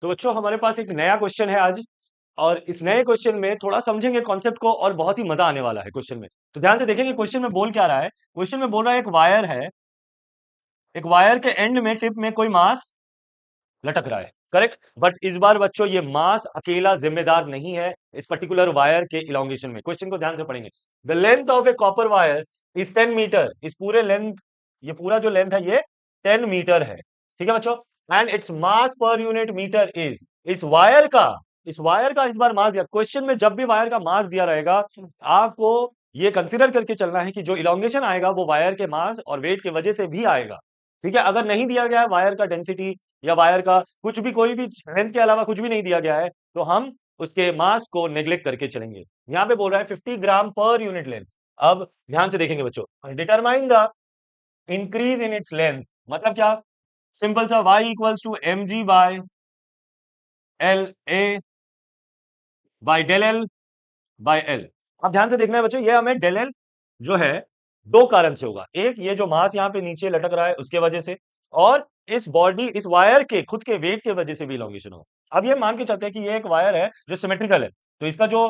तो बच्चों हमारे पास एक नया क्वेश्चन है आज, और इस नए क्वेश्चन में थोड़ा समझेंगे कॉन्सेप्ट को, और बहुत ही मजा आने वाला है क्वेश्चन में। तो ध्यान से देखेंगे क्वेश्चन में बोल क्या रहा है। क्वेश्चन में बोल रहा है एक वायर है, एक वायर के एंड में, टिप में कोई मास लटक रहा है, करेक्ट। बट इस बार बच्चों ये मास अकेला जिम्मेदार नहीं है इस पर्टिकुलर वायर के इलोंगेशन में। क्वेश्चन को ध्यान से पढ़ेंगे। The length of a copper wire is 10 metre. इस पूरे लेंथ, ये पूरा जो लेंथ है ये 10 मीटर है, ठीक है बच्चों। And its mass per unit metre is, इस वायर का इस बार मास दिया। क्वेश्चन में जब भी वायर का मास दिया रहेगा, आपको ये कंसिडर करके चलना है कि जो इलोंगेशन आएगा वो वायर के मास और वेट की वजह से भी आएगा, ठीक है। अगर नहीं दिया गया है वायर का डेंसिटी या वायर का कुछ भी, कोई भी लेंथ के अलावा कुछ भी नहीं दिया गया है, तो हम उसके मास को नेग्लेक्ट करके चलेंगे। यहाँ पे बोल रहा है 50 ग्राम पर यूनिट लेंथ। अब ध्यान से देखेंगे बच्चों, determine the increase in its length. मतलब क्या? सिंपल सा, y equals to M G L A by del L by L. अब ध्यान से देखना है बच्चों, ये हमें डेल एल जो है दो कारण से होगा। एक, ये जो मास यहाँ पे नीचे लटक रहा है उसके वजह से, और इस बॉडी, इस वायर के खुद के वेट के वजह से भी इलोंगेशन होगा। अब ये मान के चलते हैं कि ये एक वायर है जो सिमेट्रिकल है, तो इसका जो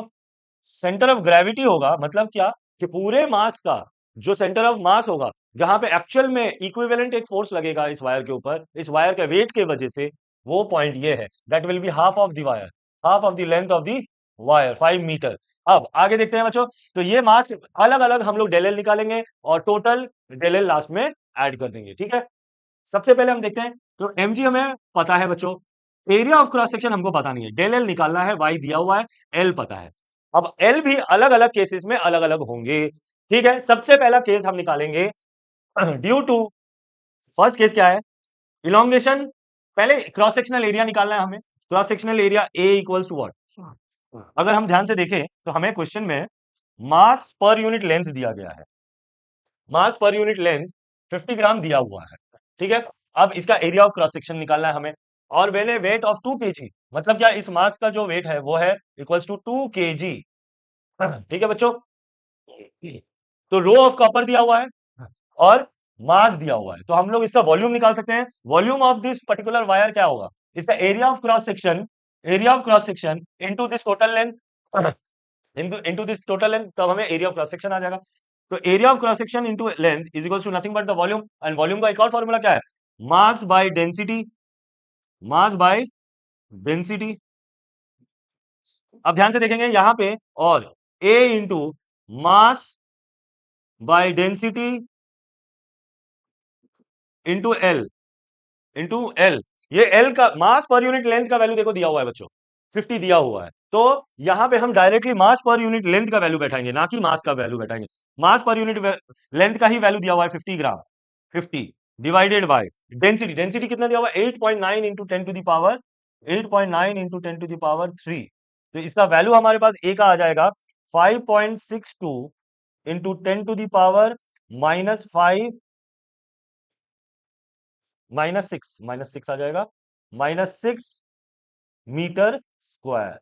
सेंटर ऑफ ग्रेविटी होगा, मतलब क्या, कि पूरे मास का जो सेंटर ऑफ मास होगा, जहां पे एक्चुअल में इक्विवेलेंट एक फोर्स लगेगा इस वायर के ऊपर, इस वायर के वेट के वजह से, वो पॉइंट ये है, that will be half of the wire, half of the length of the wire, 5 metre. अब आगे देखते हैं बच्चों। तो ये मास अलग अलग हम लोग डेल निकालेंगे और टोटल डेल लास्ट में ऐड कर देंगे, ठीक है। सबसे पहले हम देखते हैं, तो एम हमें पता है बच्चों, एरिया ऑफ क्रॉस सेक्शन हमको पता नहीं है, डेल एल निकालना है, वाई दिया हुआ है, एल पता है। अब एल भी अलग अलग केसेस में अलग अलग होंगे, ठीक है। सबसे पहला केस हम निकालेंगे ड्यू टू, फर्स्ट केस क्या है, इलोंगेशन। पहले क्रॉस सेक्शनल एरिया निकालना है हमें। Cross sectional area A equals to what, अगर हम ध्यान से देखें तो हमें क्वेश्चन में मास पर यूनिट लेंथ दिया गया है, मास पर यूनिट लेंथ 50 ग्राम दिया हुआ है, ठीक है। अब इसका एरिया ऑफ क्रॉस सेक्शन निकालना है हमें, और मैंने वेट ऑफ 2 kg, मतलब क्या, इस मास का जो वेट है वो है इक्वल्स टू 2 kg, ठीक है बच्चों। तो रो ऑफ कॉपर दिया हुआ है और मास दिया हुआ है, तो हम लोग इसका वॉल्यूम निकाल सकते हैं। Volume of this particular wire क्या होगा, इसका area of cross section, area of cross section into this total length, into this total length, तब हमें एरिया ऑफ क्रॉस सेक्शन आ जाएगा। तो area of cross section into length is equal to nothing but the volume, and volume का एक और formula क्या है, mass by density, mass by density. अब ध्यान से देखेंगे यहां पे, और A into mass by density into L, into L. ये एल का मास पर यूनिट लेंथ का वैल्यू देखो दिया हुआ है बच्चों, 50 दिया हुआ है, तो यहां पे हम डायरेक्टली मास पर यूनिट लेंथ का वैल्यू बैठाएंगे, ना कि मास का वैल्यू बैठाएंगे। मास पर यूनिट लेंथ का ही वैल्यू दिया हुआ है 50 gram, 50 divided by density, density कितना दिया हुआ है, 8.9 into 10 to the power, 8.9 into 10 to the power 3। तो इसका वैल्यू हमारे पास ए का आ जाएगा 5.62 इंटू 10 टू द पावर -5, -6 आ जाएगा, -6 मीटर स्क्वायर,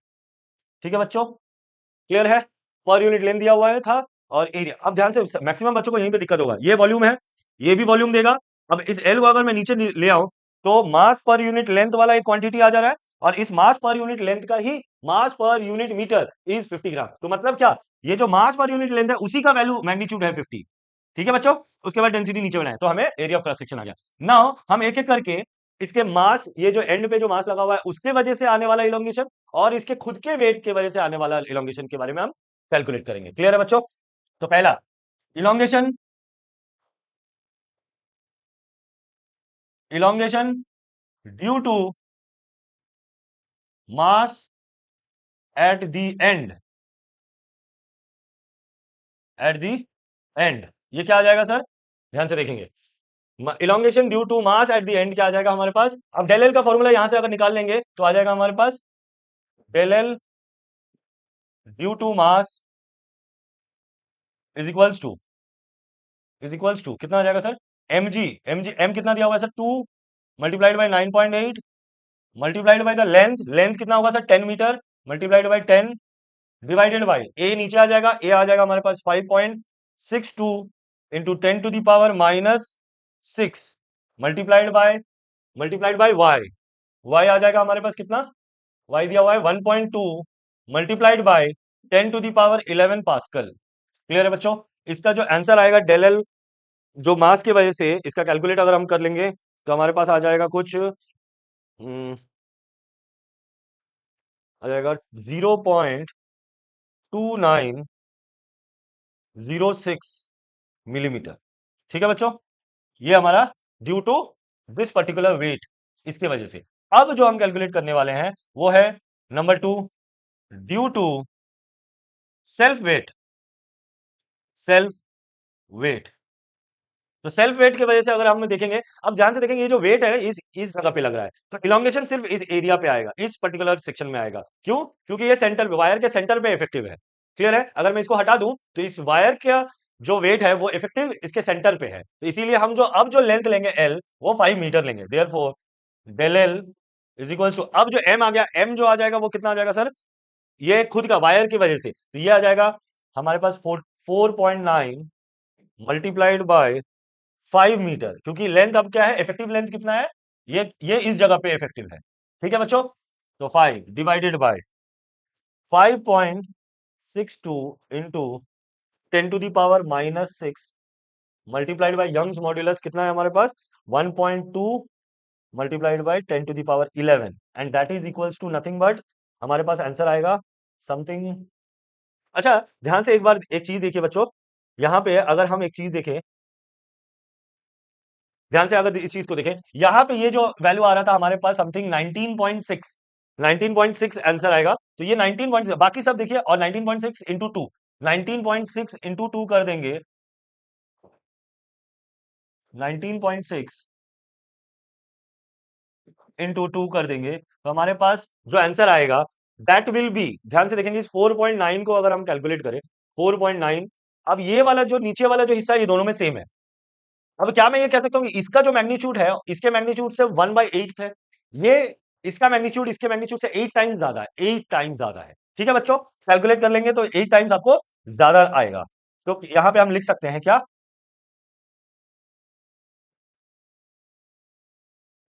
ठीक है बच्चों। क्लियर है, पर यूनिट लेंथ दिया हुआ है था, और एरिया। अब ध्यान से, मैक्सिमम बच्चों को यहीं पे दिक्कत होगा, ये वॉल्यूम है, ये भी वॉल्यूम देगा। अब इस एल को अगर मैं नीचे ले आऊं, तो मास पर यूनिट लेंथ वाला एक क्वांटिटी आ जा रहा है, और इस मास पर यूनिट लेंथ का ही मास पर यूनिट मीटर इज 50 ग्राम। तो मतलब क्या, ये जो मास पर यूनिट लेंथ है उसी का वैल्यू मैग्नीट्यूड है 50, ठीक है बच्चों। उसके बाद डेंसिटी नीचे बनाए, तो हमें एरिया ऑफ क्रॉस सेक्शन आ गया। नाउ हम एक एक करके इसके मास, ये जो एंड पे जो मास लगा हुआ है उसके वजह से आने वाला इलोंगेशन, और इसके खुद के वेट के वजह से आने वाला इलोंगेशन के बारे में हम कैलकुलेट करेंगे। क्लियर है बच्चों। तो पहला elongation, elongation due to mass at the end, at the end, ये क्या आ जाएगा सर, ध्यान से देखेंगे। Elongation due to mass at the end क्या आ जाएगा हमारे पास, अब डेल एल का फॉर्मूला यहां से अगर निकाल लेंगे तो आ जाएगा हमारे पास del L due to mass is equals to, कितना आ जाएगा सर, एम जी, एम कितना दिया हुआ है sir, 2 multiplied by 9.8 multiplied by the length, length कितना होगा sir, 10 metre, multiplied by 10 divided by A, नीचे आ जाएगा, ए आ जाएगा हमारे पास 5.62 into 10 to the power -6 multiplied by Y, y आ जाएगा हमारे पास कितना, y दिया हुआ है 1.2 multiplied by 10 to the power 11 pascal. Clear है बच्चों? इसका जो आंसर आएगा डेल एल जो मास की वजह से, इसका कैलकुलेट अगर हम कर लेंगे तो हमारे पास आ जाएगा कुछ आ जाएगा 0.2906 मिलीमीटर। ठीक है बच्चों, ये हमारा due to this particular weight, इसके वजह से। अब जो हम कैलकुलेट करने वाले हैं वो है number 2, due to self weight. Self weight, तो सेल्फ वेट की वजह से अगर हम देखेंगे, अब ध्यान से देखेंगे, ये जो वेट है इस जगह पे लग रहा है, तो इलोंगेशन सिर्फ इस एरिया पे आएगा, इस पर्टिकुलर सेक्शन में आएगा। क्यों? क्योंकि ये सेंटर पे, वायर के सेंटर पे इफेक्टिव है। क्लियर है? अगर मैं इसको हटा दूं तो इस वायर का जो वेट है वो इफेक्टिव इसके सेंटर पे है, तो इसीलिए हम जो अब जो लेंथ लेंगे एल, वो 5 मीटर लेंगे। Therefore del L is equals to, अब जो एम आ गया, एम जो आ जाएगा वो कितना आ जाएगा सर, ये खुद का वायर की वजह से, तो ये आ जाएगा हमारे पास 4.9 मल्टीप्लाइड बाय 5 मीटर, क्योंकि लेंथ अब क्या है, इफेक्टिव लेंथ कितना है, ये इस जगह पे इफेक्टिव है। ठीक है बच्चों, तो 5 divided by 5.62 into 10 to the power -6 multiplied by Young's modulus कितना है हमारे पास, 1.2 multiplied by 10 to the power 11, and that is equals to nothing but, हमारे पास आंसर आएगा समथिंग। अच्छा, ध्यान से एक बार एक चीज देखिए बच्चों, यहां पे अगर हम एक चीज देखें, ध्यान से अगर इस चीज को देखें, यहां पे ये जो वैल्यू आ रहा था हमारे पास समथिंग 19.6, 19.6 आंसर आएगा, तो ये 19. बाकी सब देखिए, और 19.6 इंटू 2, 19.6 इंटू 2 कर देंगे, 19.6 इंटू 2 कर देंगे, तो हमारे पास जो आंसर आएगा दैट विल बी, ध्यान से देखेंगे, इस 4.9 को अगर हम कैलकुलेट करें, 4.9, अब ये वाला जो नीचे वाला जो हिस्सा है ये दोनों में सेम है। अब क्या मैं ये कह सकता हूँ कि इसका जो मैग्नीट्यूड है, इसके मैग्नीट्यूड से 1/8 है, ये इसका मैग्नीट्यूड इसके मैग्नीट्यूड से 8 टाइम्स ज्यादा है, 8 टाइम्स ज्यादा है। ठीक है बच्चों, कैलकुलेट कर लेंगे तो 8 टाइम्स आपको ज्यादा आएगा, तो यहां पे हम लिख सकते हैं क्या,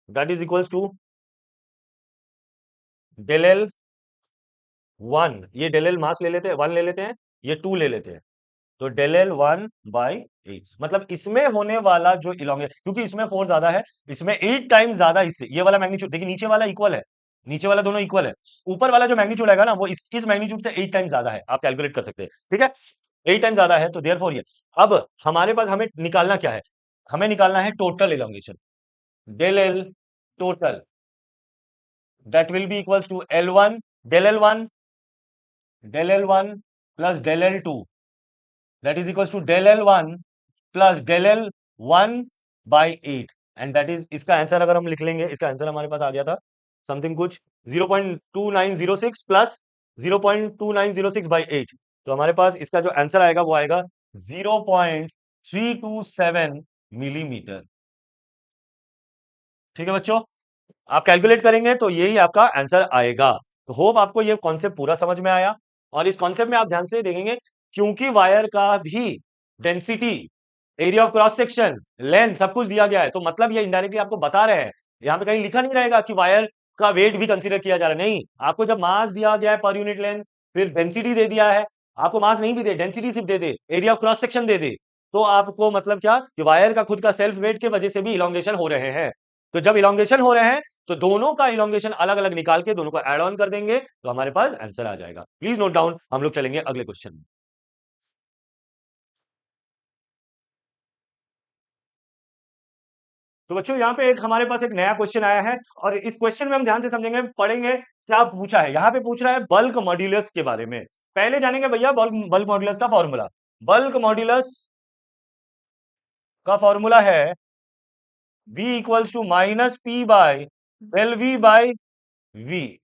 that is equals to del L 1, ये डेल एल मास ले लेते हैं, 1 ले लेते हैं, ये 2 ले लेते हैं, तो डेल एल 1/8, मतलब इसमें होने वाला जो इलोंगेट, क्योंकि इसमें 4 ज्यादा है, इसमें 8 टाइम्स ज्यादा, इससे ये वाला मैग्नीट्यूड देखिए, नीचे वाला इक्वल है, नीचे वाला दोनों इक्वल है, ऊपर वाला जो मैग्नीट्यूड आएगा ना वो इस मैग्नीट्यूड से 8 टाइम्स ज्यादा है, आप कैलकुलेट कर सकते हैं। ठीक है, 8 टाइम्स ज्यादा है, तो देयरफॉर ये, अब हमारे पास हमें निकालना क्या है, हमें निकालना है total elongation, del L total, that will be equals to L1, del L one, del L one plus del L two, that is equals to del L1 plus del L1/8, and that is, इसका answer अगर हम लिख लेंगे, इसका answer हमारे पास आ गया था समथिंग कुछ 0.2906 प्लस 0.2906/8, तो हमारे पास इसका जो आंसर आएगा वो आएगा 0.327 मिलीमीटर। ठीक है बच्चों, आप कैलकुलेट करेंगे तो यही आपका आंसर आएगा। तो होप आपको ये कॉन्सेप्ट पूरा समझ में आया, और इस कॉन्सेप्ट में आप ध्यान से देखेंगे, क्योंकि वायर का भी density, area of cross section, length सब कुछ दिया गया है, तो मतलब ये इनडायरेक्टली आपको बता रहे हैं, यहाँ पे कहीं लिखा नहीं रहेगा कि वायर का वेट भी कंसीडर किया जा रहा है, नहीं, आपको जब मास दिया गया है पर यूनिट लेंथ, फिर डेंसिटी दे दिया है, आपको मास नहीं भी दे, डेंसिटी सिर्फ दे दे, एरिया ऑफ क्रॉस सेक्शन दे दे, तो आपको मतलब क्या कि वायर का खुद का सेल्फ वेट की वजह से भी इलोंगेशन हो रहे हैं, तो जब इलोंगेशन हो रहे हैं तो दोनों का इलोंगेशन अलग अलग निकाल के दोनों को ऐड ऑन कर देंगे, तो हमारे पास आंसर आ जाएगा। प्लीज नोट डाउन, हम लोग चलेंगे अगले क्वेश्चन में। तो बच्चों यहाँ पे एक हमारे पास एक नया क्वेश्चन आया है, और इस क्वेश्चन में हम ध्यान से समझेंगे, पढ़ेंगे क्या पूछा है। यहाँ पे पूछ रहा है बल्क मॉड्यूलस के बारे में, पहले जानेंगे भैया बल्क बल्क मॉड्यूलस का फॉर्मूला। बल्क मॉड्यूलस का फॉर्मूला है V equals to -P/L V/V।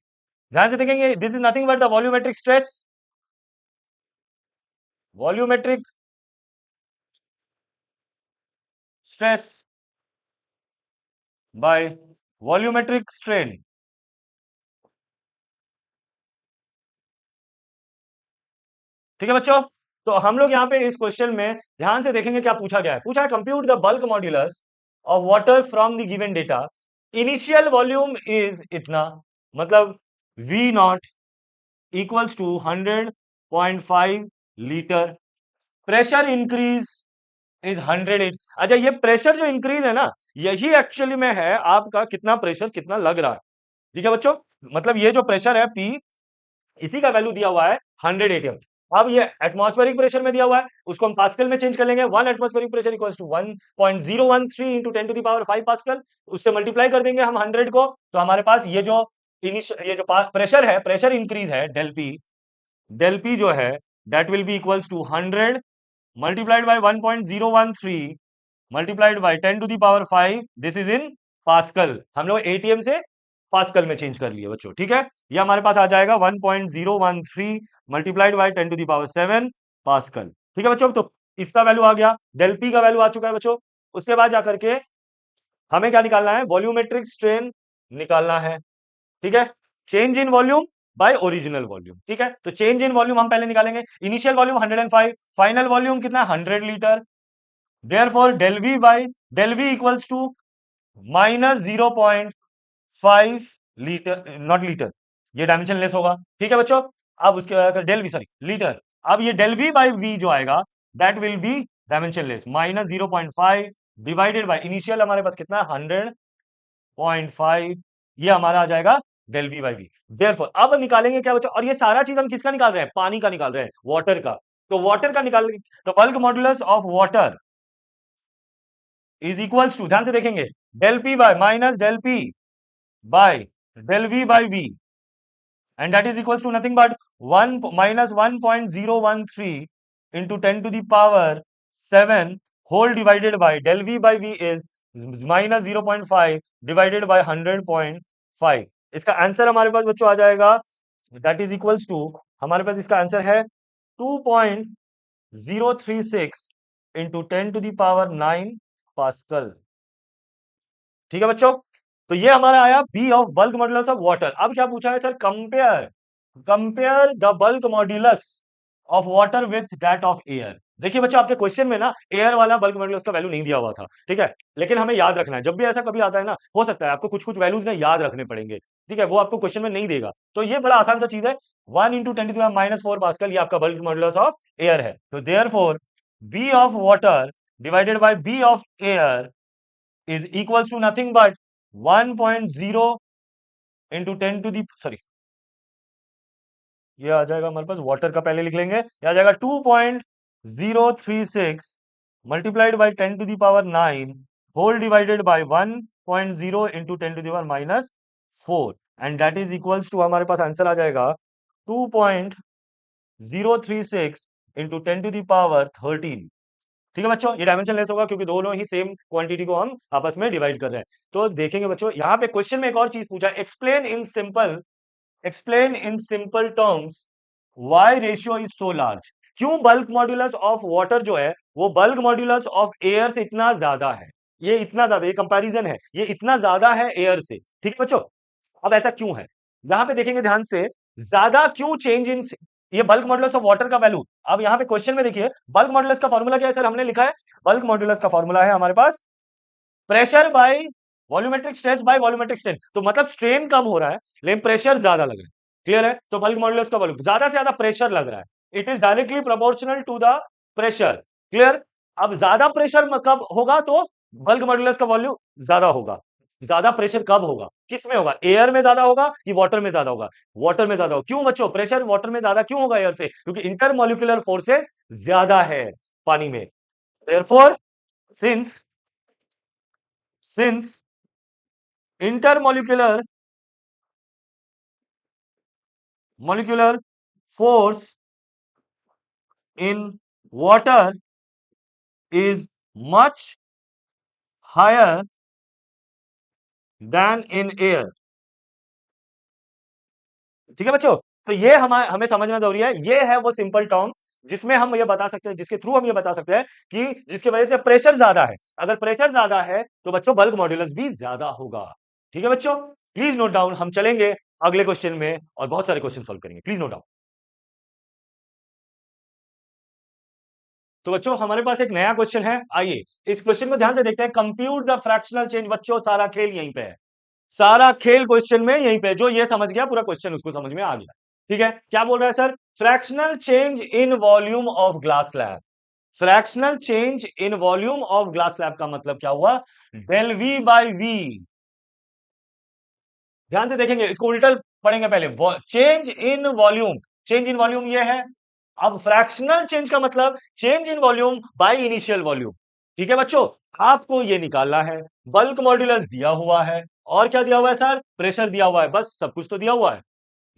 ध्यान से देखेंगे, this is nothing but the volumetric stress, volumetric stress by volumetric strain. ठीक है बच्चों, तो हम लोग यहाँ पे इस क्वेश्चन में ध्यान से देखेंगे क्या पूछा गया है। पूछा है compute the bulk modulus of water from the given data initial volume is इतना, मतलब V naught equals to 100.5 litre. Pressure increase is 108। अच्छा, ये प्रेशर जो इंक्रीज है ना, यही एक्चुअली में है आपका कितना प्रेशर कितना लग रहा है। ठीक है बच्चों, मतलब ये जो प्रेशर है पी, इसी का वैल्यू दिया हुआ है 100 atm। अब ये एटमॉस्फेरिक प्रेशर में दिया हुआ है, उसको हम पास्कल में चेंज कर लेंगे। 1 atmospheric pressure equals to 1.013 into 10⁵ pascal. उससे मल्टीप्लाई कर देंगे हम 100 को, तो हमारे पास ये जो प्रेशर है, प्रेशर इंक्रीज है डेल पी जो है that will be equals to 100 multiplied by 1.013 multiplied by 10⁵ this is in pascal. हम लोग एटीएम से पास्कल में चेंज कर लिए बच्चों। ठीक है, ये हमारे पास आ जाएगा 1.013 मल्टीप्लाइड बाय 10⁷ पास्कल। ठीक है बच्चों, तो इसका वैल्यू आ गया, डेल पी का वैल्यू आ चुका है बच्चों। उसके बाद जाकर के हमें क्या निकालना है, वॉल्यूमेट्रिक स्ट्रेन निकालना है। ठीक है, change in volume bye original volume. ठीक है, तो चेंज इन वॉल्यूम हम पहले निकालेंगे। इनिशियल वॉल्यूम 105, फाइनल वॉल्यूम कितना 100 litre. Therefore del V equals to -0.5 litre, not litre, ये डायमेंशन लेस होगा। ठीक है बच्चों, अब उसके बाद डेल वी, सॉरी लीटर, अब ये डेल वी बाई वी जो आएगा that will be dimensionless, -0.5 divided by initial हमारे पास कितना 100.5, ये हमारा आ जाएगा del V by V. Therefore अब निकालेंगे क्या बच्चों, और ये सारा चीज हम किसका निकाल रहे हैं, पानी का निकाल रहे हैं, वाटर का। तो वाटर का निकाल, तो bulk modulus of water is equals to, ध्यान से देखेंगे, del P by minus del P by del v by v, and that is equals to nothing but 1 minus 1.013 into 10 to the power 7 whole divided by del v by v is minus 0.5 divided by 100.5। इसका answer हमारे पास बच्चों आ जाएगा, that is equals to, हमारे पास इसका answer है 2.036 into 10 to the power 9 pascal. ठीक है बच्चों, तो ये हमारा आया B of bulk modulus of water. अब क्या पूछा है sir, compare compare the bulk modulus of water with that of air. देखिए बच्चों, आपके क्वेश्चन में ना एयर वाला बल्क मॉड्यूलस का वैल्यू नहीं दिया हुआ था। ठीक है, लेकिन हमें याद रखना है, जब भी ऐसा कभी आता है ना, हो सकता है आपको कुछ कुछ वैल्यूज ना याद रखने पड़ेंगे। ठीक है, वो आपको क्वेश्चन में नहीं देगा, तो ये बड़ा आसान सा चीज है। 1 इंटू 10⁻⁻4 पास्कल, ये आपका बल्क मॉड्यूलस ऑफ एयर है। तो therefore B of water divided by B of air is equals to nothing but 1.0 into 10 to the, sorry, ये आ जाएगा हमारे पास, वाटर का पहले लिख लेंगे, ये आ जाएगा 2.036 multiplied by 10 to the power 9 whole divided by 1.0 into 10 to the power -4, and that is equals to, हमारे पास आंसर आ जाएगा 2.036 into 10 to the power 13। ठीक है बच्चों, ये डायमेंशन लेस होगा क्योंकि दोनों ही सेम क्वांटिटी को हम आपस में डिवाइड कर रहे हैं। तो देखेंगे बच्चों, यहाँ पे क्वेश्चन में एक और चीज पूछा है, explain in simple terms why ratio is so large. क्यों बल्क मॉड्यूलस ऑफ वाटर जो है वो बल्क मॉड्यूलस ऑफ एयर से इतना ज्यादा है, ये इतना ज्यादा, ये कंपैरिजन है, ये इतना ज्यादा है एयर से। ठीक है बच्चों, अब ऐसा क्यों है, यहां पे देखेंगे ध्यान से, ज्यादा क्यों चेंज इन, ये बल्क मॉडुलस ऑफ वाटर का वैल्यू। अब यहां पे क्वेश्चन में देखिए, बल्क मॉडुलस का फॉर्मूला क्या है सर, हमने लिखा है, बल्क मॉडुलस का फॉर्मूला है हमारे पास pressure by volumetric stress by volumetric strain. तो मतलब स्ट्रेन कम हो रहा है लेकिन प्रेशर ज्यादा लग रहा है। क्लियर है, तो बल्क मॉडुलस का वॉल्यूम, ज्यादा से ज्यादा प्रेशर लग रहा है, it is directly proportional to the pressure. Clear, अब ज्यादा प्रेशर कब होगा तो बल्क मॉडुलस का वॉल्यूम ज्यादा होगा। ज्यादा प्रेशर कब होगा, किस में होगा, एयर में ज्यादा होगा कि वाटर में ज्यादा होगा, वाटर में ज्यादा होगा। क्यों बच्चों, प्रेशर वाटर में ज्यादा क्यों होगा एयर से, क्योंकि इंटरमोलिकुलर फोर्सेस ज्यादा है पानी में। Therefore since since intermolecular molecular force in water is much higher than in air। ठीक है बच्चों, तो ये हमें समझना जरूरी है, ये है वो सिंपल टर्म जिसमें हम ये बता सकते हैं, जिसके थ्रू हम ये बता सकते हैं कि जिसकी वजह से प्रेशर ज्यादा है, अगर प्रेशर ज्यादा है तो बच्चों बल्क मॉड्यूलस भी ज्यादा होगा। ठीक है बच्चों, प्लीज नोट डाउन, हम चलेंगे अगले क्वेश्चन में और बहुत सारे क्वेश्चन सॉल्व करेंगे, प्लीज नोट डाउन। तो बच्चों हमारे पास एक नया क्वेश्चन है, आइए इस क्वेश्चन को ध्यान से देखते हैं। कंप्यूट द फ्रैक्शनल चेंज, बच्चों सारा खेल यहीं पे है। सारा खेल क्वेश्चन में यहीं पे, जो ये समझ गया पूरा क्वेश्चन उसको समझ में आ गया। ठीक है, क्या बोल रहा है sir? Fractional change in volume of glass slab. Fractional change in volume of glass slab का मतलब क्या हुआ? Del V by V. ध्यान से देखेंगे, इसको उल्टा पढ़ेंगे पहले। Change in volume, change in volume ये है। अब फ्रैक्शनल चेंज का मतलब change in volume by initial volume. ठीक है बच्चों, आपको ये निकालना है। बल्क मॉड्यूलस दिया हुआ है, और क्या दिया हुआ है सर? प्रेशर दिया हुआ है, बस सब कुछ तो दिया हुआ है।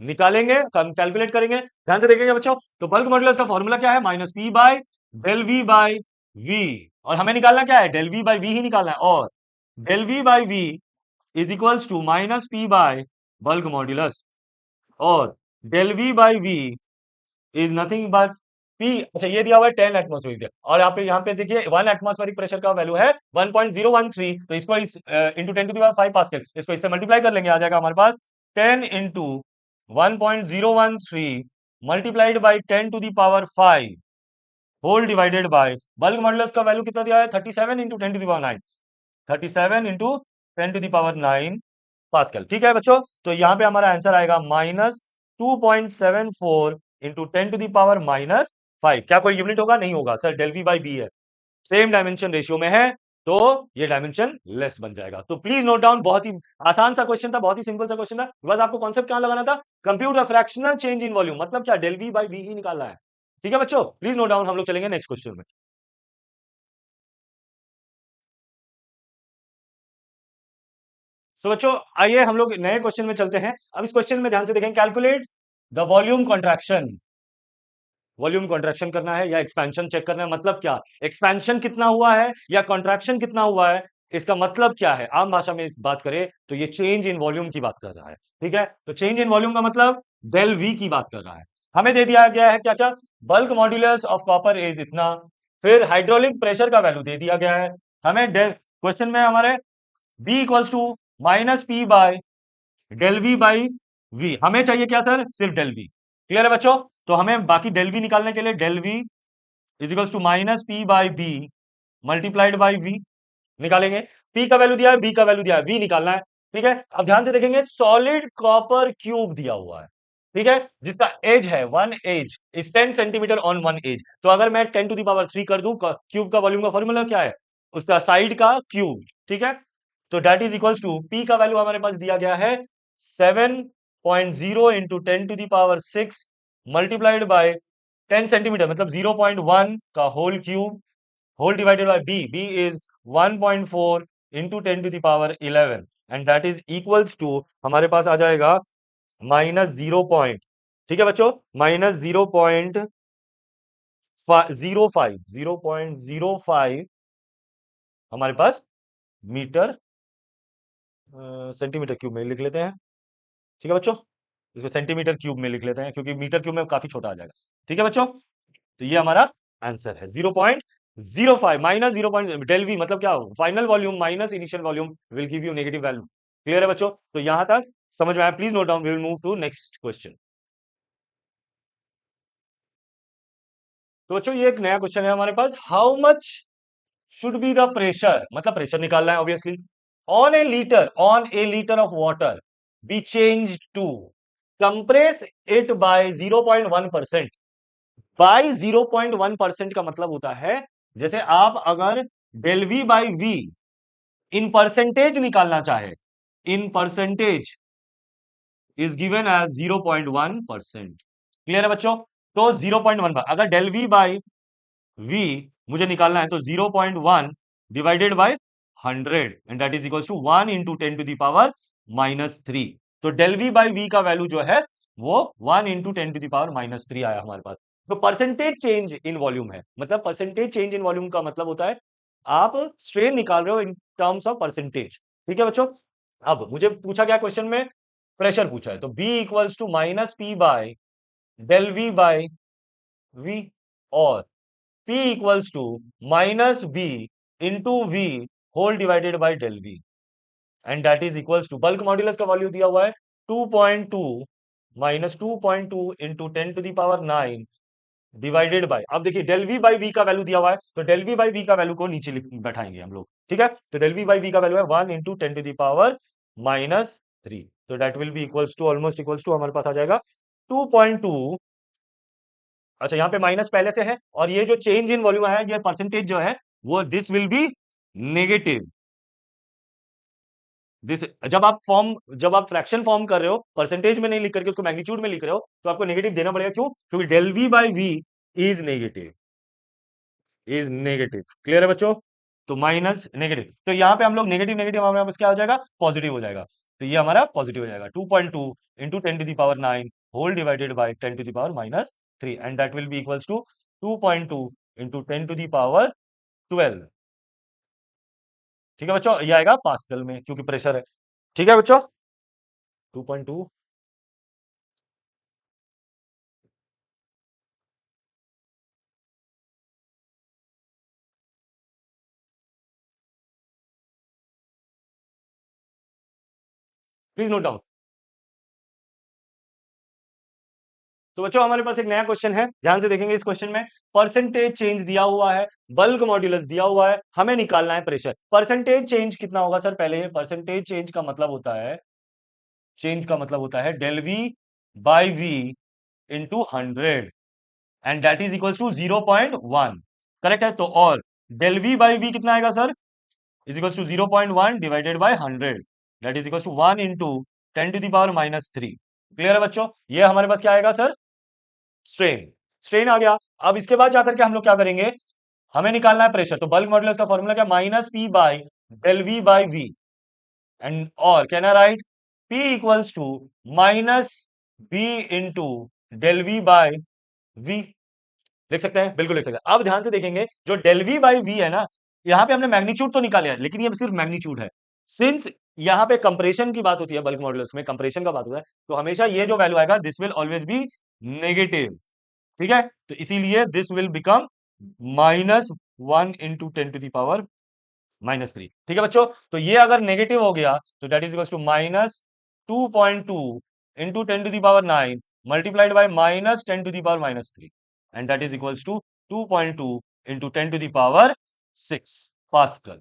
निकालेंगे, कम कैलकुलेट करेंगे। ध्यान से देखेंगे बच्चों, तो बल्क मॉड्यूलस का फॉर्मूला क्या है? Minus P by del V by V. और हमें निकालना क्या है? डेल वी बाई वी ही निकालना है। और del V by V is equals to minus P by bulk modulus. और del V by V is nothing but P. अच्छा, ये दिया हुआ है 10 एटमॉस्फेरिक दिया, और यहाँ पे देखिए 1 एटमॉस्फेरिक प्रेशर का वैल्यू है 1.013। तो इसको इस into 10 to the power 5 pascal, इसको इससे मल्टीप्लाई कर लेंगे, आ जाएगा हमारे पास 10 into 1.013 multiplied by 10 to the power 5 whole divided by bulk modulus का वैल्यू कितना दिया है? 37 into 10 to the power 9। 37 into 10 to the power 9 pascal. ठीक है बच्चों, तो यहां पे हमारा आंसर आएगा minus 2.74 into 10 to the power minus 5। क्या कोई यूनिट होगा? नहीं होगा sir, del V by B है, सेम डायमेंशन रेशियो में है, तो ये डायमेंशन लेस बन जाएगा। तो प्लीज नोट डाउन, बहुत ही आसान सा क्वेश्चन था, बहुत ही सिंपल सा क्वेश्चन था। बस आपको कॉन्सेप्ट कहां लगाना था? Compute the fractional change in volume, मतलब क्या? डेल वी बाई बी ही निकालना है। ठीक है बच्चों, प्लीज नोट डाउन। हम लोग चलेंगे नेक्स्ट क्वेश्चन में। तो बच्चों आइए हम लोग नए क्वेश्चन में चलते हैं। अब इस क्वेश्चन में ध्यान से देखें, calculate the volume contraction. Volume contraction करना है या एक्सपेंशन चेक करना है। मतलब क्या? एक्सपेंशन कितना हुआ है या कॉन्ट्रैक्शन कितना हुआ है, इसका मतलब क्या है? आम भाषा में बात करें तो ये चेंज इन वॉल्यूम की बात कर रहा है। ठीक है, तो चेंज इन वॉल्यूम का मतलब डेल वी की बात कर रहा है। हमें दे दिया गया है क्या क्या? Bulk modulus of copper is इतना, फिर हाइड्रोलिक प्रेशर का वैल्यू दे दिया गया है हमें। क्वेश्चन में हमारे B equals to minus P by del V by V. हमें चाहिए क्या सर? सिर्फ डेल वी। क्लियर है बच्चों? तो हमें बाकी डेल वी निकालने के लिए del V is equals to minus P by B multiplied by V निकालेंगे। पी का वैल्यू दिया है, बी का वैल्यू दिया है, वी निकालना है। ठीक है, अब ध्यान से देखेंगे, सॉलिड कॉपर क्यूब दिया हुआ है। ठीक है, जिसका एज है 1 edge is 10 centimetre on 1 edge. तो अगर मैं 10 टू द पावर 3 कर दूं, क्यूब का वॉल्यूम का फॉर्मूला क्या है? उसका साइड का क्यूब। ठीक है, तो that is equals to, P का वैल्यू हमारे पास दिया गया है 7.0 into 10 to the power 6 multiplied bye 10 centimetre, मतलब 0.1 का whole cube whole divided by B. B is 1.4 into 10 to the power 11, and that is equals to हमारे पास आ जाएगा माइनस 0 पॉइंट। ठीक है बच्चों, माइनस 0.05 हमारे पास मीटर सेंटीमीटर क्यूब में लिख लेते हैं। ठीक है बच्चों, इसको सेंटीमीटर क्यूब में लिख लेते हैं, क्योंकि मीटर क्यूब में काफी छोटा आ जाएगा। ठीक है बच्चों, तो ये हमारा आंसर है 0.05 माइनस 0. डेल वी मतलब क्या? Final volume minus initial volume will give you negative value. Clear है बच्चों? तो यहां तक समझ में आया? Please note down, we will move to next question. तो बच्चों ये एक नया क्वेश्चन है हमारे पास। How much should be the pressure, मतलब प्रेशर निकालना है obviously, on a litre of water be change to compress it by 0.1%। By 0.1% का मतलब होता है, जैसे आप अगर del V by V in percentage निकालना चाहे, in percentage is given as 0.1%। Clear है बच्चों? तो 0.1 अगर डेल वी बाई वी मुझे निकालना है, तो 0.1 divided by 100, and that is equals to 1 into 10 to the power -3। तो डेल वी बाई वी का वैल्यू जो है वो 1 इंटू 10 टू द पावर -3 आया हमारे पास। तो परसेंटेज चेंज इन वॉल्यूम है, मतलब परसेंटेज चेंज इन वॉल्यूम का मतलब होता है आप स्ट्रेन निकाल रहे हो इन टर्म्स ऑफ परसेंटेज। ठीक है बच्चों, अब मुझे पूछा गया क्वेश्चन में, प्रेशर पूछा है, तो B equals to minus P by del V by V, और P equals to minus B into V whole divided by del V, and that is equals to bulk modulus का value दिया हुआ है 2.2 minus 2.2 into 10 to the power 9 divided by, अब देखिए del V by V का value दिया हुआ है, तो डेल वी बाई वी का वैल्यू को नीचे बैठाएंगे हम लोग। ठीक है, तो डेल वी बाई वी का वैल्यू है 1 इंटू 10 टू द पावर -3, तो that will be equals to almost equals to हमारे पास आ जाएगा 2.2। अच्छा, यहाँ पे माइनस पहले से है, और ये जो चेंज इन वॉल्यूम है, ये परसेंटेज जो है वो this will be negative. This जब आप फ्रैक्शन फॉर्म कर रहे हो, परसेंटेज में नहीं लिख करके उसको मैग्नीट्यूड में लिख रहे हो, तो आपको नेगेटिव देना पड़ेगा। क्यों? क्योंकि del V by V is negative, is negative. Clear है बच्चों? तो माइनस नेगेटिव, तो यहाँ पे हम लोग नेगेटिव नेगेटिव हमारे पास क्या हो जाएगा? पॉजिटिव हो जाएगा। तो ये हमारा पॉजिटिव हो जाएगा, 2.2 into 10⁹ whole divided by 10⁻³ and that will be equals to 2.2 into 10⁻12। ठीक है बच्चों, ये आएगा पास्कल में क्योंकि प्रेशर है। ठीक है बच्चों, 2.2। Please note down. तो बच्चों हमारे पास एक नया क्वेश्चन है, ध्यान से देखेंगे। इस क्वेश्चन में परसेंटेज चेंज दिया हुआ है, बल्क मॉड्यूलस दिया हुआ है, हमें निकालना है प्रेशर। परसेंटेज चेंज कितना होगा सर? पहले परसेंटेज चेंज का मतलब होता है, चेंज का मतलब होता है del V by V into 100 and that is equal to 0.1। Correct है? तो और डेल वी बाई वी कितना आएगा sir? Is equal to 0.1 divided by 100 that is equal to 1 into 10⁻³ clear है बच्चों? ये हमारे पास क्या आएगा सर? स्ट्रेन। स्ट्रेन आ गया। अब इसके बाद जाकर के हम लोग क्या करेंगे? हमें निकालना है प्रेशर। तो बल्क मॉड्यूलस का फॉर्मूला क्या? Minus P by del V by V and और can I write P equals to minus B into del V by V. लिख सकते हैं, बिल्कुल लिख सकते हैं। अब ध्यान से देखेंगे, जो डेल वी बाई वी है ना, यहाँ पे हमने मैग्नीट्यूड तो निकाले है, लेकिन ये सिर्फ मैग्नीट्यूड है। सिंस यहाँ पे कंप्रेशन की बात होती है, बल्क मॉड्यूलस में कंप्रेशन का बात होता है, तो हमेशा ये जो वैल्यू आएगा this will always be negative. ठीक है? तो इसीलिए दिस विल बिकम -1 इंटू 10⁻³ ठीक है बच्चों? तो ये अगर नेगेटिव हो गया तो that is equal to -2.2 into 10⁹ multiplied by -10⁻³ and that is equals to 2.2 into 10⁶ pascal.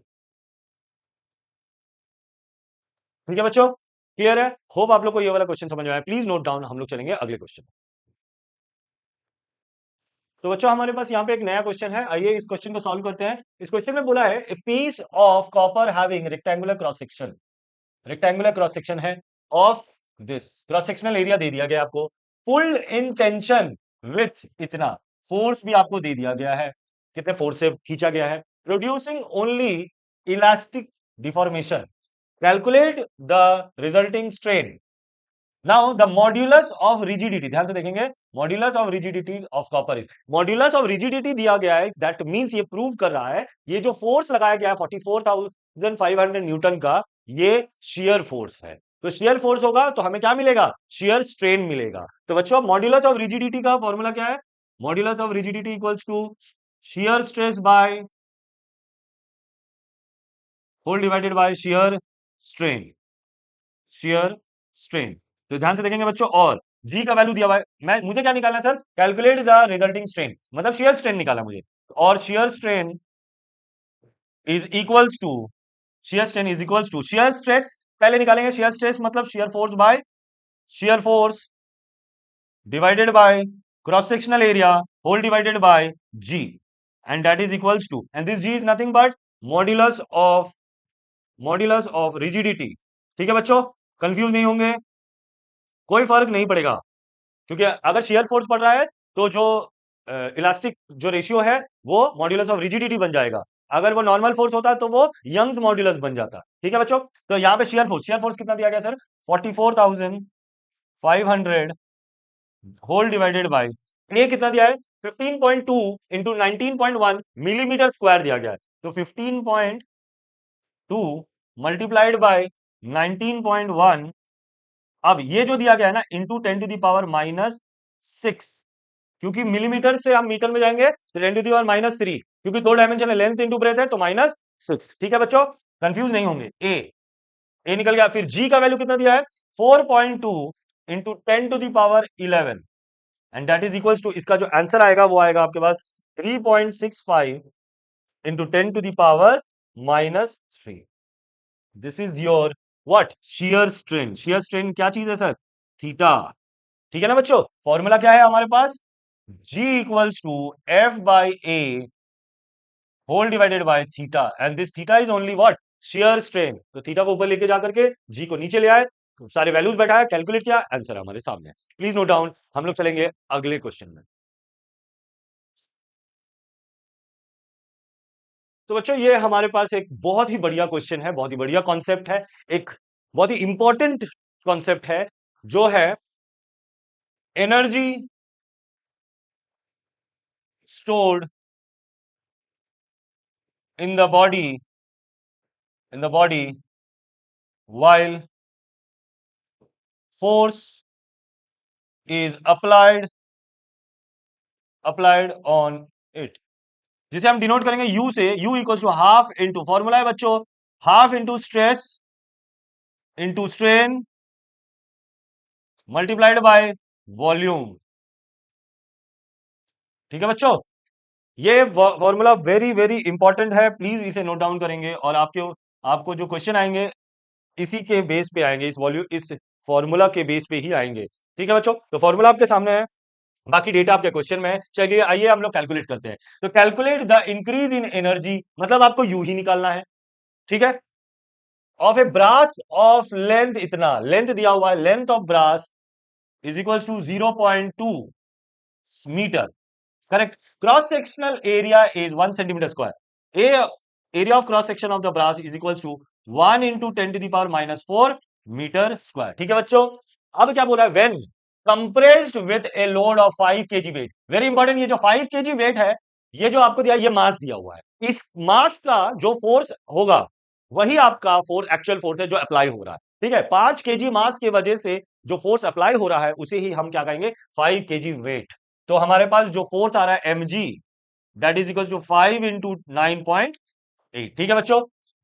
ठीक है बच्चों, क्लियर है? होप आप लोग को ये वाला क्वेश्चन समझ में आया। प्लीज नोट डाउन, हम लोग चलेंगे अगले क्वेश्चन। तो बच्चों हमारे पास यहाँ पे एक नया क्वेश्चन है, आइए इस क्वेश्चन को सॉल्व करते हैं। इस क्वेश्चन में बोला है a piece of copper having rectangular cross section, rectangular cross section है of this, cross sectional area दे दिया गया आपको, पुल्ड इन टेंशन विथ इतना, फोर्स भी आपको दे दिया गया है, कितने फोर्स से खींचा गया है, producing only elastic deformation, calculate the resulting strain. Now the modulus of rigidity, ध्यान से देखेंगे, modulus of rigidity of copper is, modulus of rigidity दिया गया है, दैट मींस ये प्रूव कर रहा है ये जो फोर्स लगाया गया है 44,500 न्यूटन का, ये शियर फोर्स है। तो शियर फोर्स होगा तो हमें क्या मिलेगा? शियर स्ट्रेन मिलेगा। तो बच्चों मॉड्यूलस ऑफ रिजिडिटी का फॉर्मूला क्या है? Modulus of rigidity equals to shear stress by whole divided by shear strain, shear strain. तो ध्यान से देखेंगे बच्चों, और जी का वैल्यू दिया हुआ है, मैं मुझे क्या निकालना है sir? Calculate the resulting strain, मतलब शियर स्ट्रेन निकाला मुझे, और shear strain is equals to, shear strain is equals to shear stress पहले निकालेंगे। शियर स्ट्रेस मतलब shear force by shear force divided by cross sectional area whole divided by G and that is equals to, and this G is nothing but modulus of, modulus of rigidity. ठीक है बच्चों, confuse नहीं होंगे, कोई फर्क नहीं पड़ेगा, क्योंकि अगर शेयर फोर्स पड़ रहा है तो जो इलास्टिक जो रेशियो है वो मॉड्यूलस ऑफ रिजिडिटी बन जाएगा, अगर वो नॉर्मल फोर्स होता तो वो यंग्स मॉड्यूलस बन जाता। ठीक है बच्चों, तो यहाँ पे शेयर फोर्स कितना दिया गया सर? 44,500 होल डिवाइडेड बाय, ए कितना दिया है? 15.2 इंटू 19.1 मिलीमीटर स्क्वायर दिया गया है, तो 15.2 मल्टीप्लाइड बाय 19.1, अब ये जो दिया गया है ना इंटू 10⁻⁻6, क्योंकि मिलीमीटर से हम मीटर में जाएंगे तो 10⁻³ क्योंकि दो डायमेंशन है, लेंथ इंटू ब्रेथ है, तो -6। ठीक है बच्चों, कंफ्यूज नहीं होंगे। ए निकल गया, फिर जी का वैल्यू कितना दिया है? 4.2 into 10⁻11 and that is equals to, इसका जो आंसर आएगा वो आएगा आपके पास 3.65 into 10⁻³ this is your what, shear strain क्या चीज है सर, थीटा। ठीक है ना बच्चों, फॉर्मूला क्या है हमारे पास, G equals to F by A whole divided by theta, and this theta is only what, shear strain. तो थीटा को ऊपर लेके जाकर के जी को नीचे ले आए, तो सारे वैल्यूज बैठाया, कैलकुलेट किया, आंसर हमारे सामने है। Please note down. हम लोग चलेंगे अगले क्वेश्चन में। तो बच्चों ये हमारे पास एक बहुत ही बढ़िया क्वेश्चन है, बहुत ही बढ़िया कॉन्सेप्ट है, एक बहुत ही इंपॉर्टेंट कॉन्सेप्ट है, जो है energy stored in the body, in the body while force is applied on it, जिसे हम डिनोट करेंगे यू से। U equals to half into, formula है बच्चों, half into stress into strain multiplied by volume. ठीक है बच्चों, ये फॉर्मूला वेरी वेरी इंपॉर्टेंट है, प्लीज इसे नोट डाउन करेंगे, और आपको जो क्वेश्चन आएंगे इसी के बेस पे आएंगे, इस फॉर्मूला के बेस पे ही आएंगे। ठीक है बच्चों, तो फॉर्मूला आपके सामने है, बाकी डेटा आपके क्वेश्चन में है। चलिए आइए हम लोग कैलकुलेट करते हैं। तो calculate the increase in energy, मतलब आपको यू ही निकालना है। ठीक है, of a brass of length, इतना लेंथ दिया हुआ है, length of brass is equal to 0.2 metre, correct. Cross sectional area is 1 centimetre square. Area of cross section of the brass is equal to 1 × 10⁻⁴ metre square. ठीक है बच्चों, अब क्या बोला है, when compressed with a load of 5 kg weight, very important, ये जो 5 kg wait है, ये जो आपको दिया, ये मास दिया हुआ है, इस मास का जो फोर्स होगा वही आपका फोर्स, एक्चुअल फोर्स है जो अप्लाई हो रहा है। ठीक है, 5 kg मास की वजह से जो फोर्स अप्लाई हो रहा है उसे ही हम क्या कहेंगे, 5 kg वेट। तो हमारे पास जो फोर्स आ रहा है mg, that is equal to 5 × 9.8। ठीक है बच्चों,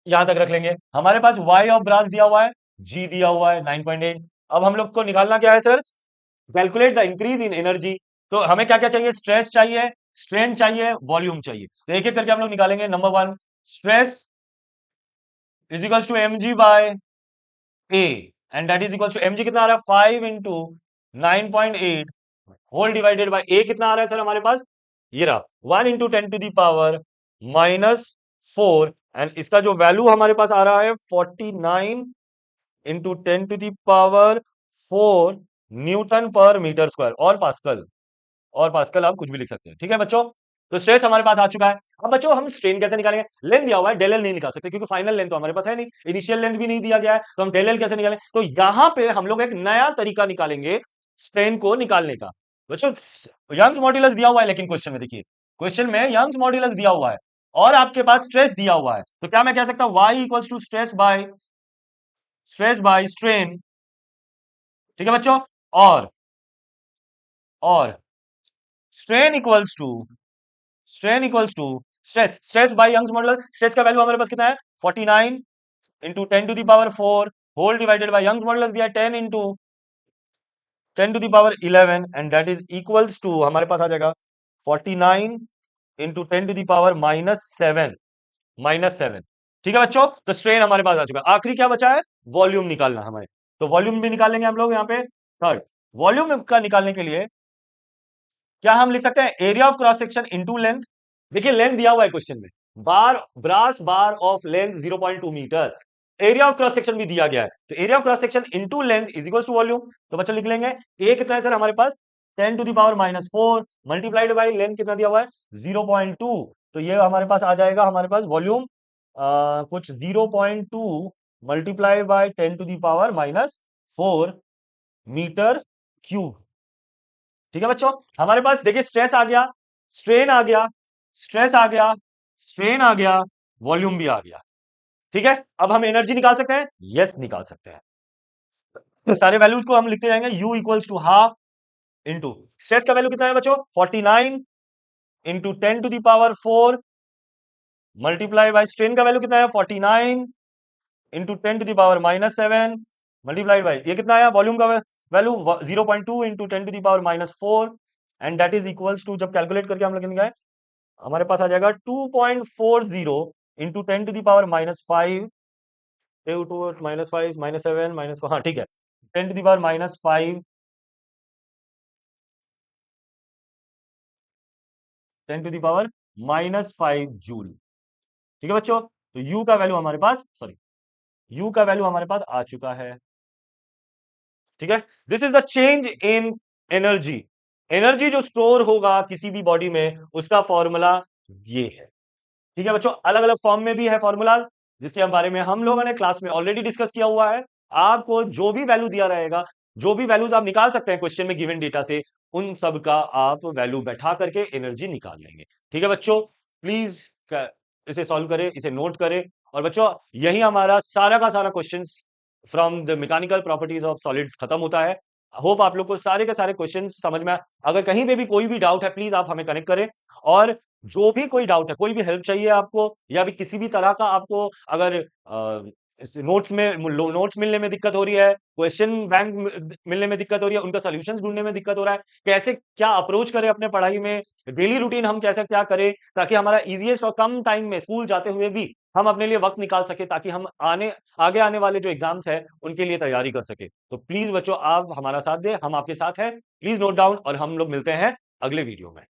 यहां तक रख लेंगे। हमारे पास y ऑफ ब्रास दिया हुआ है, g दिया हुआ है 9.8। अब हम लोग को निकालना क्या है sir, calculate the increase in energy. तो हमें क्या क्या चाहिए, स्ट्रेस चाहिए, स्ट्रेन चाहिए, वॉल्यूम चाहिए। तो एक एक करके हम लोग निकालेंगे। Number one, stress is equal to M G by A, and that is equal to M G कितना आ रहा है, 5 × 9.8 होल डिवाइडेड बाय ए, कितना आ रहा है सर हमारे पास, ये रहा 1 × 10⁻⁴, एंड इसका जो वैल्यू हमारे पास आ रहा है 49 × 10⁻⁴ न्यूटन पर मीटर स्क्वायर, और पास्कल आप कुछ भी लिख सकते हैं। ठीक है बच्चों, तो स्ट्रेस हमारे पास आ चुका है। अब बच्चों हम स्ट्रेन कैसे निकालेंगे, लेंथ दिया हुआ है, डेल एल नहीं निकाल सकते क्योंकि फाइनल लेंथ तो हमारे पास है नहीं, इनिशियल लेंथ भी नहीं दिया गया है, तो हम डेल एल कैसे निकालें। तो यहां पे हम लोग एक नया तरीका निकालेंगे स्ट्रेन को निकालने का। बच्चों यंग्स मॉड्यूलस दिया हुआ है, लेकिन क्वेश्चन में देखिए, क्वेश्चन में यंग्स मॉड्यूलस दिया हुआ है और आपके पास स्ट्रेस दिया हुआ है, तो क्या मैं कह सकता हूं Y equals to stress by strain. ठीक है बच्चों, और और strain equals to stress by Young's modulus. Stress का वैल्यू हमारे पास कितना है, 49 × 10⁻⁴ whole divided by Young's modulus दिया है 10 × 10⁻11, and that is equals to हमारे पास आ जाएगा 49 × 10⁻⁷ -7। ठीक है बच्चों, तो स्ट्रेन हमारे पास आ चुका है। आखिरी क्या बचा है, वॉल्यूम निकालना हमें, तो वॉल्यूम भी निकालेंगे हम लोग यहाँ पे। थर्ड, वॉल्यूम का निकालने के लिए क्या हम लिख सकते हैं, area of cross section into length. देखिए लेंथ दिया हुआ है क्वेश्चन में, brass bar of length 0.2 metre, area of cross section भी दिया गया है, तो area of cross section into length is equal to volume. तो बच्चों लिख लेंगे, ए कितना है सर हमारे पास, 10⁻⁻⁴ मल्टीप्लाइड बाई लेंथ कितना दिया हुआ है 0.2, तो ये हमारे पास आ जाएगा, हमारे पास वॉल्यूम कुछ 0.2 मल्टीप्लाई बाय 10⁻⁻⁴ मीटर क्यूब। ठीक है बच्चों, हमारे पास देखिए स्ट्रेस आ गया, स्ट्रेन आ गया, स्ट्रेस आ गया, स्ट्रेन आ गया, वॉल्यूम भी आ गया। ठीक है, अब हम एनर्जी निकाल सकते हैं, यस निकाल सकते हैं। तो सारे वैल्यूज को हम लिखते जाएंगे, u equals to half into stress का वैल्यू कितना है बच्चों, 49 × 10⁻⁴ मल्टीप्लाई बाय स्ट्रेन का वैल्यू कितना है, 49 × 10⁻⁷ मल्टीप्लाइड बाय ये कितना आया, वॉल्यूम का value 0.2 × 10⁻⁴, and that is equals to, जब कैलकुलेट करके हम लोग हमारे पास आ जाएगा 2.40 × 10⁻⁵ -5 -7 हाँ ठीक है, 10⁻⁵ 10⁻⁵ जूल। ठीक है बच्चों, तो U का वैल्यू हमारे पास, सॉरी, U का वैल्यू हमारे पास आ चुका है। ठीक है, this is the change in energy. Energy जो स्टोर होगा किसी भी बॉडी में, उसका फॉर्मूला ये है। ठीक है बच्चों, अलग अलग फॉर्म में भी है फॉर्मूलाज, जिसके बारे में हम लोगों ने क्लास में ऑलरेडी डिस्कस किया हुआ है। आपको जो भी वैल्यू दिया रहेगा, जो भी वैल्यूज आप निकाल सकते हैं क्वेश्चन में गिवन डेटा से, उन सब का आप वैल्यू बैठा करके एनर्जी निकाल लेंगे। ठीक है बच्चों, प्लीज इसे सॉल्व करें, इसे नोट करें। और बच्चों, यही हमारा सारा का सारा question from the mechanical properties of solids खत्म होता है। होप आप लोग को सारे के सारे क्वेश्चन समझ में अगर कहीं पे भी कोई भी डाउट है, प्लीज आप हमें कनेक्ट करें। और जो भी कोई डाउट है, कोई भी हेल्प चाहिए आपको, या भी किसी भी तरह का आपको अगर नोट्स में नोट्स मिलने में दिक्कत हो रही है, क्वेश्चन बैंक मिलने में दिक्कत हो रही है, उनका सॉल्यूशंस ढूंढने में दिक्कत हो रहा है, कैसे क्या अप्रोच करें अपने पढ़ाई में, डेली रूटीन हम कैसे क्या करें ताकि हमारा इजीएस्ट और कम टाइम में स्कूल जाते हुए भी हम अपने लिए वक्त निकाल सके, ताकि हम आगे आने वाले जो एग्जाम्स है उनके लिए तैयारी कर सके, तो प्लीज बच्चों आप हमारा साथ दें, हम आपके साथ हैं। प्लीज नोट डाउन, और हम लोग मिलते हैं अगले वीडियो में।